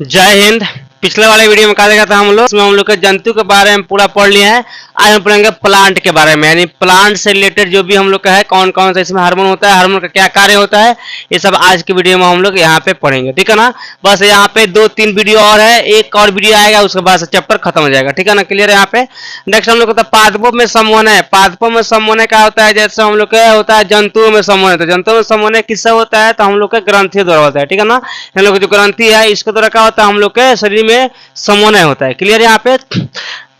जय हिंद। पिछले वाले वीडियो में कहा देखा था हम लोग, इसमें हम लोग के जंतु के बारे में पूरा पढ़ लिया है। आज हम पढ़ेंगे प्लांट के बारे में, यानी प्लांट से रिलेटेड जो भी हम लोग का है, कौन कौन सा इसमें हार्मोन होता है, हार्मोन का क्या कार्य होता है, ये सब आज की वीडियो में हम लोग यहाँ पे पढ़ेंगे। ठीक है ना। बस यहाँ पे 2-3 वीडियो और है, एक और वीडियो आएगा, उसके बाद से चैप्टर खत्म हो जाएगा। ठीक है ना, क्लियर है। यहाँ पे नेक्स्ट हम लोग का पादपों में समूहन, पादपों में समूहन क्या होता है, जैसे हम लोग का होता है जंतुओं में समूहन। तो जंतुओं में समूहन किससे होता है, तो हम लोग के ग्रंथि द्वारा होता है। ठीक है ना। हम लोग जो ग्रंथि है, इसके द्वारा क्या होता है, हम लोग के शरीर में समूहन होता है। क्लियर। यहाँ पे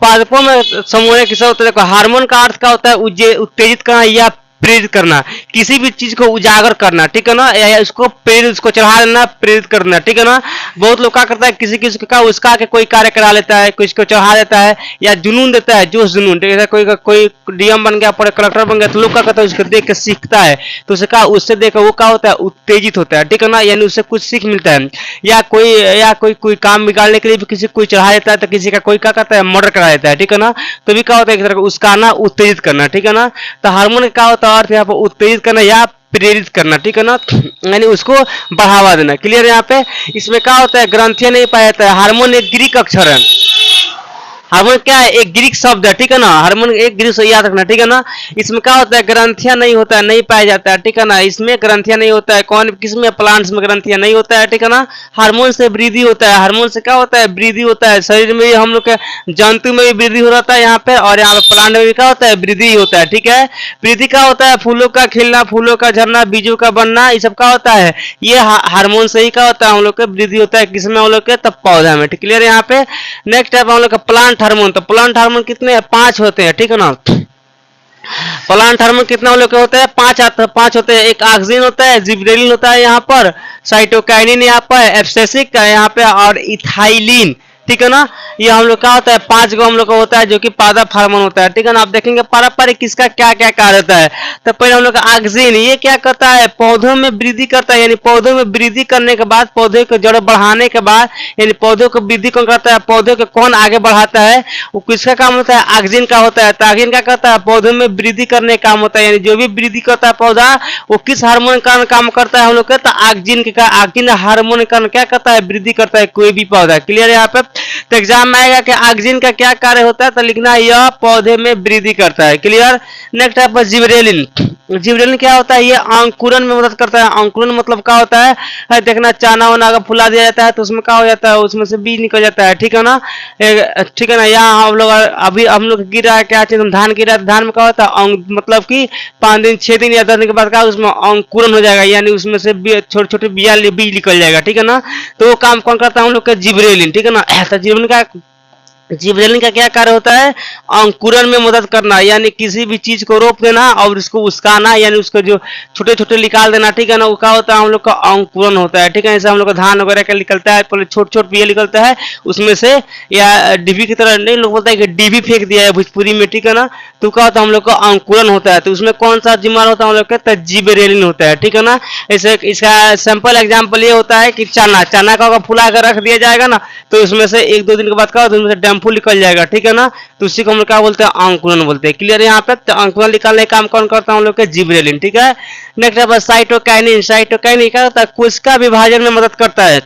पादपों में समूहन किससे होता है, देखो हार्मोन का अर्थ क्या होता है, उत्तेजित करना या प्रेरित करना, किसी भी चीज को उजागर करना। ठीक है ना, या उसको प्रेरित, उसको चढ़ा देना, प्रेरित करना। ठीक है ना। बहुत लोग क्या करता है, किसी किसी का उसका के कोई कार्य करा लेता है, किसी को चढ़ा देता है या जुनून देता है, जोश जुनून। ठीक है, कोई डीएम बन गया, पर कलेक्टर बन गया, तो लोग क्या करता है, उसको देख के सीखता है, तो उसे क्या, उससे देख वो क्या होता है, उत्तेजित होता है। ठीक है ना, यानी उससे कुछ सीख मिलता है। या कोई काम बिगाड़ने के लिए भी किसी को चढ़ा देता है, तो किसी का कोई क्या करता है, मर्डर करा देता है। ठीक है ना। तो भी क्या होता है, एक तरह का उसका ना उत्तेजित करना। ठीक है ना। तो हार्मोन क्या होता है, अर्थ यहाँ पर उत्तेजित करना या प्रेरित करना। ठीक है ना, यानी उसको बढ़ावा देना। क्लियर है। यहाँ पे इसमें क्या होता है, ग्रंथियां नहीं पाया जाता है। हार्मोन एक ग्रीक अक्षर है। हार्मोन क्या है, एक ग्रीक शब्द है। ठीक है ना, हार्मोन एक ग्रीक से याद रखना। ठीक है ना। इसमें क्या होता है, ग्रंथियां नहीं होता है, नहीं पाया जाता है। ठीक है ना, इसमें ग्रंथियां नहीं होता है। कौन किसमें, प्लांट्स में ग्रंथियां नहीं होता है। ठीक है ना। हार्मोन से वृद्धि होता है। हार्मोन से क्या होता है, वृद्धि होता है। शरीर में हम लोग के जंतु में भी वृद्धि हो रहा है यहाँ पे, और यहाँ पे प्लांट में भी क्या होता है, वृद्धि होता है। ठीक है। वृद्धि क्या होता है, फूलों का खिलना, फूलों का झरना, बीजों का बनना, ये सब क्या होता है, ये हार्मोन से ही क्या होता है, हम लोग का वृद्धि होता है। किसमें, हम लोग के, तब पौधा में। क्लियर है। यहाँ पे नेक्स्ट है हम लोग का प्लांट हार्मोन। तो प्लांट हार्मोन कितने हैं, 5 होते हैं। ठीक है ना। प्लांट हार्मोन कितना लोग के होते हैं, 5 होते हैं। एक ऑक्सिन होता है, जिबरेलिन होता है यहाँ पर, साइटोकाइनिन यहाँ पर, एब्सेसिक यहाँ पे, और इथाइलिन। ठीक है ना। ये हम लोग का होता है 5 गो हम लोग का होता है, जो कि पादप हार्मोन होता है। ठीक है ना। आप देखेंगे पारंपरिक किसका क्या क्या कार्य होता है। तो पहले हम लोग का ऑक्सिन, ये क्या करता है, पौधों में वृद्धि करता है, यानी पौधों में वृद्धि करने के बाद, पौधे को जड़ बढ़ाने के बाद, यानी पौधों को वृद्धि कौन करता है, पौधे को कौन आगे बढ़ाता है, वो किसका काम होता है, ऑक्सिन का होता है। तो ऑक्सिन क्या करता है, पौधों में वृद्धि करने का काम होता है, यानी जो भी वृद्धि करता है पौधा, वो किस हार्मोन का काम करता है, हम लोग कहते हैं ऑक्सिन के। ऑक्सिन हार्मोन का क्या करता है, वृद्धि करता है कोई भी पौधा। क्लियर है। यहाँ पे तो एग्जाम में आएगा कि ऑक्सिन का क्या कार्य होता है, तो लिखना यह पौधे में वृद्धि करता है। क्लियर। नेक्स्ट है जिबरेलिन। जिबरेलिन क्या होता है, ये अंकुरन में मदद करता है। अंकुरन मतलब क्या होता है, देखना चाना वाना अगर फुला दिया जाता है, तो उसमें क्या हो जाता है, उसमें से बीज निकल जाता है। ठीक है ना। ठीक है ना। यहाँ हम लोग अभी हम लोग गिर रहा है, क्या चीज, धान गिर रहा है, धान में क्या होता है, मतलब कि 5 दिन 6 दिन या 10 दिन के बाद क्या उसमें अंकुरन हो जाएगा, यानी उसमें से छोटे छोटे बीज निकल जाएगा। ठीक है ना। तो वो काम कौन करता है, हम लोग का जिबरेलिन। ठीक है ना। तो जिबरेलिन का क्या कार्य होता है, अंकुरन में मदद करना, यानी किसी भी चीज को रोप देना और उसको उसकाना, यानी उसको जो छोटे छोटे निकाल देना। ठीक है ना। वो क्या होता है, हम लोग का अंकुरन होता है। ठीक है। जैसे हम लोग का धान वगैरह का निकलता है, पहले छोटे छोटे बिया निकलता है उसमें से, या डीबी की तरह नहीं, लोग बोलते हैं कि डीबी फेंक दिया है भोजपुरी में। ठीक है ना। तो क्या होता है, हम लोग का अंकुरन होता है। तो उसमें कौन सा जिम्मेदार होता है, हम लोग का जिबरेलिन होता है। ठीक है ना। ऐसे इसका सिंपल एग्जाम्पल ये होता है कि चना का अगर फुला कर रख दिया जाएगा ना, तो उसमें से 1-2 दिन के बाद क्या होता है, उसमें से फूल निकल जाएगा। ठीक है ना। तो उसी को हम लोग क्या बोलते हैं, अंकुरन बोलते हैं। क्लियर है। यहाँ पे तो अंकुरन निकालने का काम कौन करता है, हम लोग के जिबरेलिन। ठीक है। नेक्स्ट है साइटोकाइनिन। साइटोकाइनिन क्या होता है, कोशिका विभाजन में मदद करता है,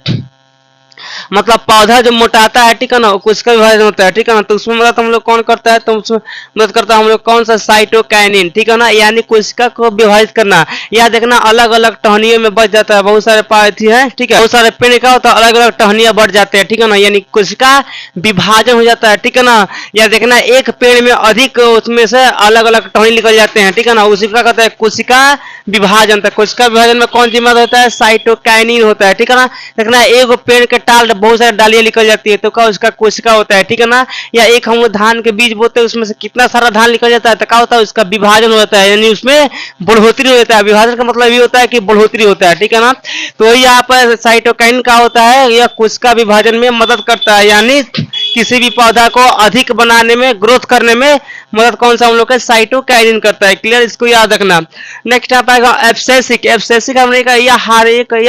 मतलब पौधा जो मोटाता है, ठीक है ना, कोशिका विभाजन होता है। ठीक है ना। तो उसमें मदद हम लोग कौन करता है, तो उसमें मदद करता है हम लोग कौन सा, साइटोकाइनिन। ठीक है ना। यानी कोशिका को विभाजित करना। यह देखना अलग अलग टहनियों में बढ़ जाता है, बहुत सारे पाथी है। ठीक है। बहुत सारे पेड़ क्या होता है, अलग अलग टहनियां बढ़ जाते हैं। ठीक है ना। यानी कोशिका विभाजन हो जाता है। ठीक है ना। या देखना एक पेड़ में अधिक, उसमें से अलग अलग टहनी निकल जाते हैं। ठीक है ना। उसी का कहता है कोशिका विभाजन। तो कोशिका विभाजन में कौन जिम्मेदार होता है, साइटोकाइनिन होता है। ठीक है ना। देखना एक पेड़ के टाल बहुत सारे डालियां निकल जाती है, तो क्या उसका कोशिका होता है। ठीक है ना। या एक हम धान के बीज बोते हैं, उसमें से कितना सारा धान निकल जाता है, तो क्या होता है, उसका विभाजन होता है, यानी उसमें बढ़ोतरी होता है। विभाजन का मतलब ये होता है कि बढ़ोतरी होता है। ठीक है ना। तो यहाँ पर साइटोकाइन का होता है, यह कोशिका विभाजन में मदद करता है, यानी किसी भी पौधा को अधिक बनाने में, ग्रोथ करने में मदद कौन सा, हम लोग का साइटोकाइनिन करता है। क्लियर। इसको याद रखना। नेक्स्ट आप आएगा एब्सेसिक। एब्सेसिक हमने कहा यह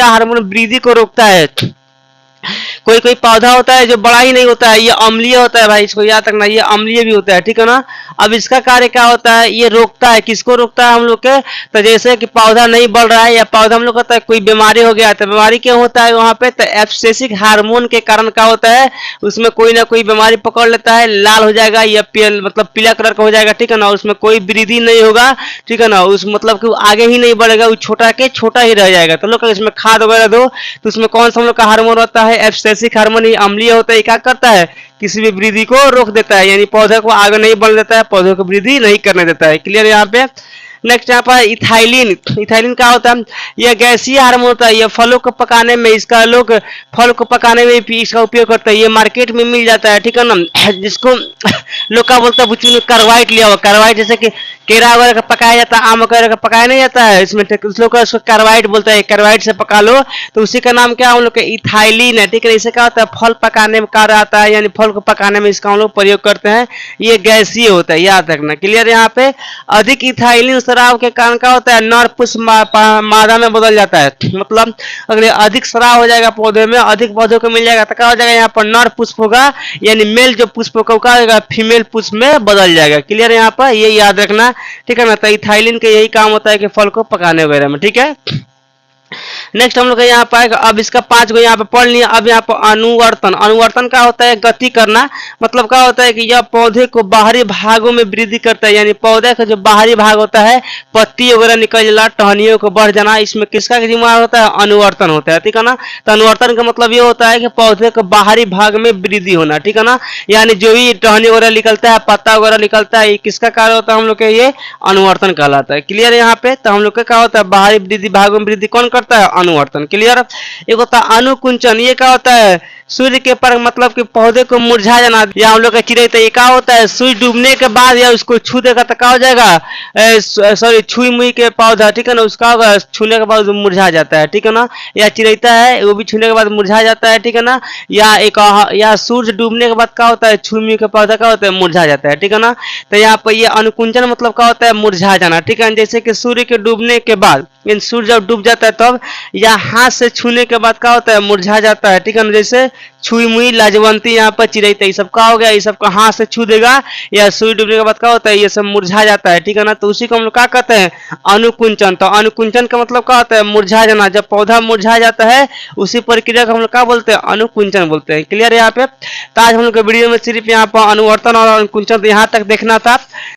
हार्मोन वृद्धि को रोकता है, कोई कोई पौधा होता है जो बड़ा ही नहीं होता है, ये अम्लीय होता है भाई, इसको याद रखना, ये अम्लीय भी होता है, ठीक है ना। अब इसका कार्य क्या होता है, ये रोकता है, किसको रोकता है हम लोग के, तो जैसे कि पौधा नहीं बढ़ रहा है या पौधा हम लोग कहता है कोई बीमारी हो गया, तो बीमारी क्यों होता है वहां पे, तो एब्सेसिक हार्मोन के कारण क्या होता है, उसमें कोई ना कोई बीमारी पकड़ लेता है, लाल हो जाएगा या मतलब पीला कलर का हो जाएगा, ठीक है ना, उसमें कोई वृद्धि नहीं होगा, ठीक है ना, उस मतलब कि आगे ही नहीं बढ़ेगा, वो छोटा के छोटा ही रह जाएगा। तो लोग इसमें खाद वगैरह दो तो उसमें कौन सा हम लोग का हार्मोन होता है, एब्सेसिक हार्मोन, ही अम्लीय होता है, क्या करता है, किसी भी वृद्धि को रोक देता है, यानी पौधे को आगे नहीं बढ़ देता है, पौधे को वृद्धि नहीं करने देता है। क्लियर यहाँ पे। नेक्स्ट यहाँ पर इथाइलिन, इथाइलिन क्या होता है, यह गैसीय हार्मोन होता है, यह फलों को पकाने में, इसका लोग फल को पकाने में भी इसका उपयोग करते हैं, ये मार्केट में मिल जाता है, ठीक है ना, जिसको लोग क्या बोलते हैं बुच्ची में कार्बाइड लिया हुआ, कार्बाइड जैसे कि केरा वगैरह का पकाया जाता है, आम वगैरह का पकाया नहीं जाता है, इसमें कुछ लोग उसको कार्बाइड बोलते हैं, कार्बाइड से पका लो, तो उसी का नाम क्या हम लोग इथाइलिन है, ठीक है। इसे क्या होता है, फल पकाने में कार्य आता है, यानी फल को पकाने में इसका हम लोग प्रयोग करते हैं, ये गैसीय होता है, याद रखना। क्लियर यहाँ पे। अधिक इथाइलिन शराब के कारण क्या होता है, नर पुष्प मादा में बदल जाता है, मतलब अगर अधिक शराब हो जाएगा पौधे में, अधिक पौधों को मिल जाएगा तो क्या हो जाएगा, यहाँ पर नर पुष्प होगा, यानी मेल जो पुष्प होगा क्या होगा, फीमेल पुष्प में बदल जाएगा। क्लियर यहाँ पर, ये याद रखना, ठीक है ना। तो इथाइलिन का यही काम होता है कि फल को पकाने वगैरह में, ठीक है। नेक्स्ट हम लोग यहाँ पाएगा, अब इसका 5 गो यहाँ पे पढ़ लिया। अब यहाँ पर अनुवर्तन, अनुवर्तन क्या होता है, गति करना, मतलब क्या होता है कि यह पौधे को बाहरी भागों में वृद्धि करता है, यानी पौधे का जो बाहरी भाग होता है, पत्ती वगैरह निकल जाना, टहनियों को बढ़ जाना, इसमें किसका जिम्मेदार होता है, अनुवर्तन होता है, ठीक है ना। तो अनुवर्तन का मतलब ये होता है कि पौधे को बाहरी भाग में वृद्धि होना, ठीक है ना, यानी जो भी टहनी वगैरह निकलता है, पत्ता वगैरह निकलता है, ये किसका कार्य होता है, हम लोग के ये अनुवर्तन कहलाता है। क्लियर यहाँ पे। तो हम लोग का क्या होता है, बाहरी वृद्धि भागों में वृद्धि कौन करता है, अनुवर्तन। क्लियर। एक होता है अनुकुंचन, ये क्या होता है, सूर्य के पर मतलब कि पौधे को मुरझा जाना, या हम लोग का चिड़ै, तो ये क्या होता है, सूर्य डूबने के बाद या उसको छू देगा तो क्या हो जाएगा, सॉरी छुई मुई के पौधा, ठीक है ना, उसका होगा छूने के बाद मुरझा जाता है, ठीक है ना। या चिड़ैता है वो भी छूने के बाद मुरझा जाता है, ठीक है ना। या एक या सूर्य डूबने के बाद क्या होता है, छुई मुई के पौधा क्या होता है, मुरझा जाता है, ठीक है ना। तो यहाँ पर ये अनुकुंचन मतलब क्या होता है, मुरझा जाना, ठीक है। जैसे कि सूर्य के डूबने के बाद, सूर्य जब डूब जाता है तब, या हाथ से छूने के बाद क्या होता है, मुरझा जाता है, ठीक है ना। जैसे छुई मुई, लाजवंती, यहाँ पर चिड़ैता, ये सब का हो गया, ये सब का हाथ से छू देगा या सूर्य डूबने के बाद क्या होता है, ये सब मुरझा जाता है, ठीक है ना। तो उसी को हम लोग क्या कहते हैं, अनुकुंचन। तो अनुकुंचन का मतलब क्या होता है, मुरझा जाना, जब पौधा मुरझा जाता है उसी प्रक्रिया को हम लोग क्या बोलते हैं, अनुकुंचन बोलते हैं। क्लियर यहाँ पे। तो आज हम लोग के वीडियो में सिर्फ यहाँ पर अनुवर्तन और अनुकुंचन यहाँ तक देखना था।